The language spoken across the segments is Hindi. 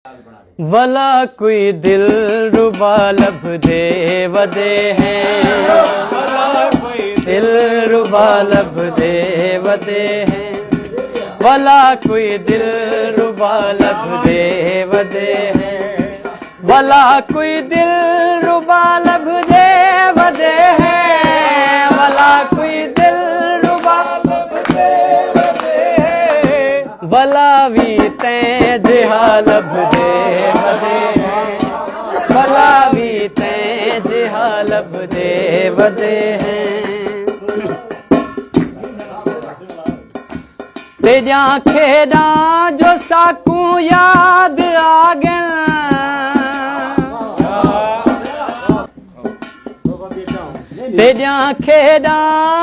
भला कोई दिल रुबा लब दे वदे हैं, दिल रुबा लब दे वदे हैं, भला कोई दिल रुबा लब दे वदे हैं, भला कोई दिल रुबा लब दे वदे हैं, भला कोई दिल रुबा लब दे वदे हैं, भला भी तैं जिहा लब दे वदे हैं, भला भी तैं जिहा लब दे वदे हैं। तेजा खेड़ा जो साकू याद आ गया, तेजा खेड़ा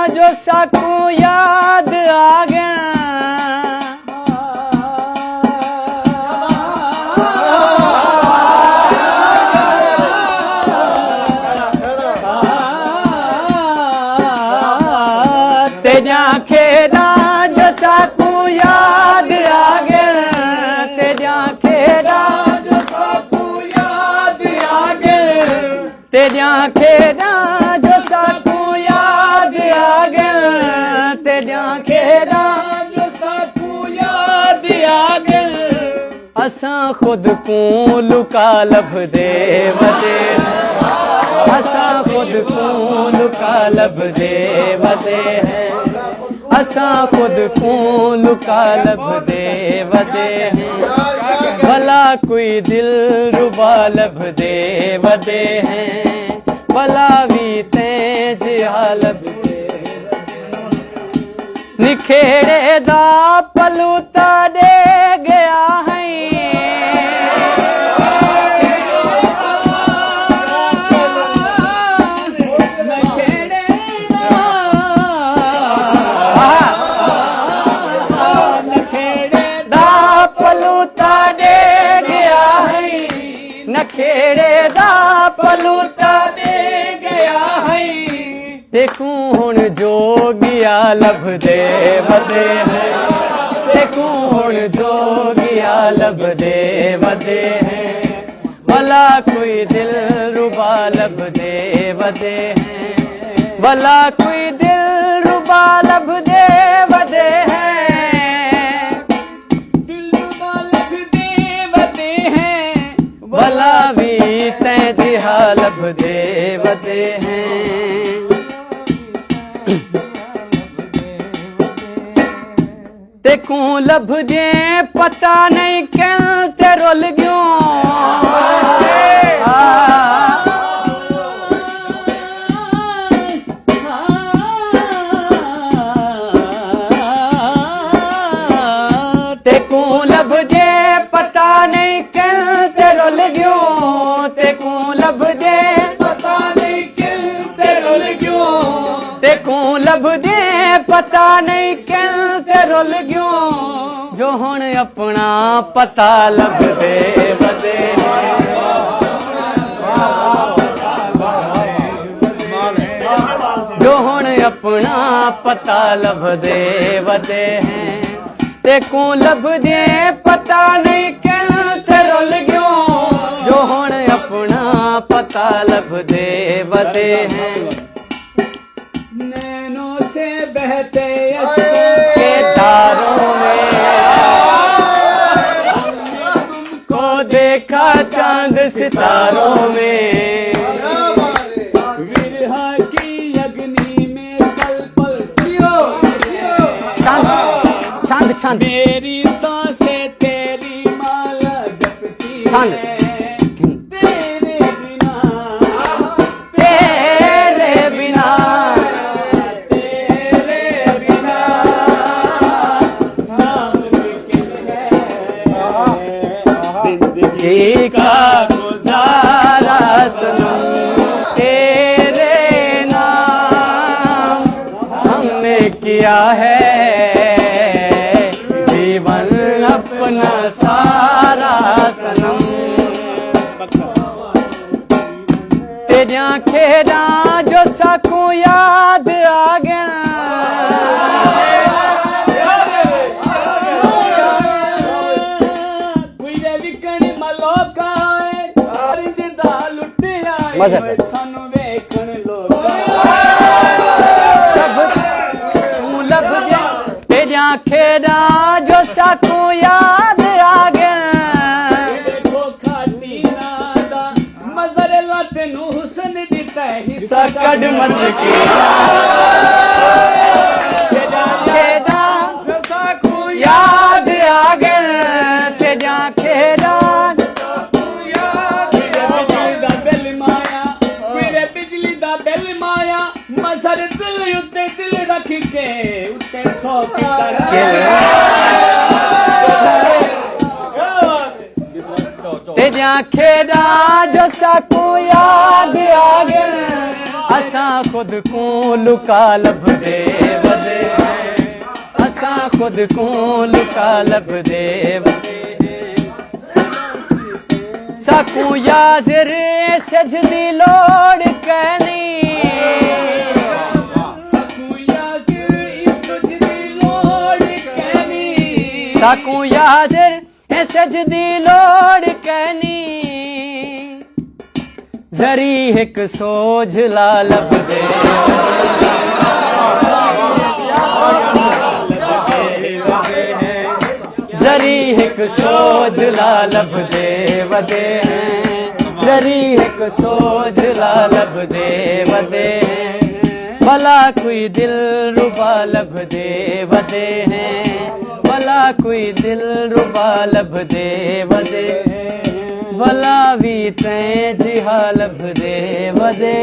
जो साकू याद आ गया, तेजा खेड़ा जो साकू याद आ गया, तेजा खेड़ा जो साकू याद आ गया, तेजा खेड़ा जो साकू याद आ गया, तेजा खेड़ा जो साकू याद आ गया, असां खुद को लुका लब दे वदे, असां खुद को लुका लब दे वदे हैं, असां खुद को लुका लब दे वदे हैं, भला कोई दिल रुबा लब दे वदे हैं, भला भी तैं जिहा लब दे वदे हैं। निखेड़े दा पलूता दे गया है, नखेड़े दा पलूता दे गया है, देखूं हुण जोगिया लब दे वदे हैं, देखूं हुण जोगिया लब दे वदे हैं, भला कोई दिल रुबा लब दे वदे हैं, भला कोई दिल रुबा लब दे वदे हैं, दिल रुबा लब दे वदे हैं, भला भी तैं जिहा लब दे वदे हैं। तेकू लब जे पता नहीं क्या ते रुल गयो, तेकू लब जे पता नहीं क्या ते रुल गयो, तेकू लब जे पता नहीं क्या ते रुल गयो, तेकू लब जे पता नहीं क्या ते रुल गयो, जो हुण अपना पता लब दे वदे हैं, जो हुण अपना पता लब दे वदे हैं, तेकू लब जे पता नहीं क्या ते रुल गयो, जो हुण अपना पता लब दे वदे हैं। नैनों से बहते अश्कों के धारों में तुमको देखा चांद सितारों में, विरह की अग्नि में पल पल चांद चांद चांद, मेरी सांसें तेरी माला जपती है, का गुजारा सनम तेरे नाम हमने किया है, जीवन अपना सारा सनम, तेजा खेड़ा जो साकू याद आ गया, कोई विकण मल लोका रिंदा लुटिया सानू वेखण लोका तू लब गया तेरिया खेड़ा जो साकू याद आ गया देखो खाटी नादा मजर ला तेनू हुस्न दिता हिस्सा सकड़ मस्की खेड़ा जो साकू याद आ गया तेरिया खेड़ा बिल माया मेरे बिजली दा बिल माया मसर दिल उत्ते दिल रख के उत्ते ठोक करके तेरिया खेड़ा जो साकू याद आ गया असां खुद को लुका लब दे वदे असां खुद को लुका लब दे साकू याजिर सजदी लोड़ कहनी साकू याजिर सजदी लोड़ कहनी जरी हिक सोझ ला लब दे जरी हिक सोझ ला लब दे वदे जरी हिक सोझ ला लब दे वदे भला कोई दिल रुबा लब दे वदे हैं भला कोई दिल रुबा लब दे वदे भला भी तैं जिहा लब दे वदे